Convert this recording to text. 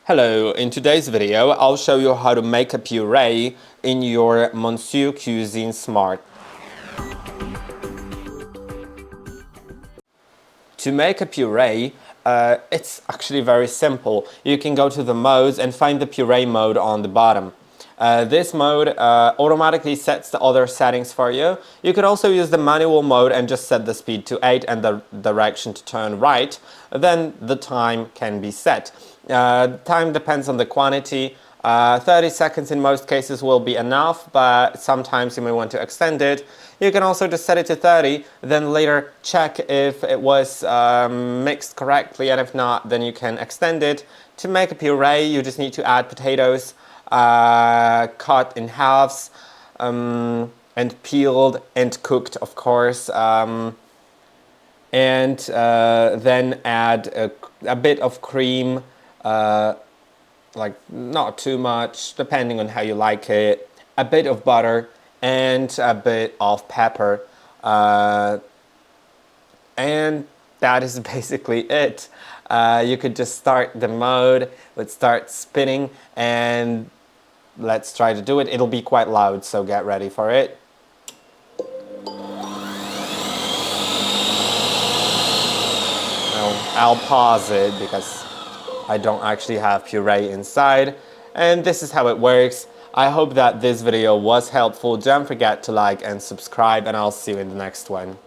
Hello, in today's video I'll show you how to make a puree in your Monsieur Cuisine Smart. To make a puree, it's actually very simple. You can go to the modes and find the puree mode on the bottom. This mode automatically sets the other settings for you. You could also use the manual mode and just set the speed to 8 and the direction to turn right. Then the time can be set. Time depends on the quantity. 30 seconds in most cases will be enough, but sometimes you may want to extend it. You can also just set it to 30, then later check if it was mixed correctly, and if not, then you can extend it. To make a puree, you just need to add potatoes cut in halves and peeled and cooked, of course, and then add a bit of cream, like not too much, depending on how you like it, a bit of butter, and a bit of pepper, and that is basically it. You could just start the mode. Let's start spinning and let's try to do it. It'll be quite loud, so get ready for it. I'll pause it because I don't actually have puree inside, and this is how it works. I hope that this video was helpful. Don't forget to like and subscribe, and I'll see you in the next one.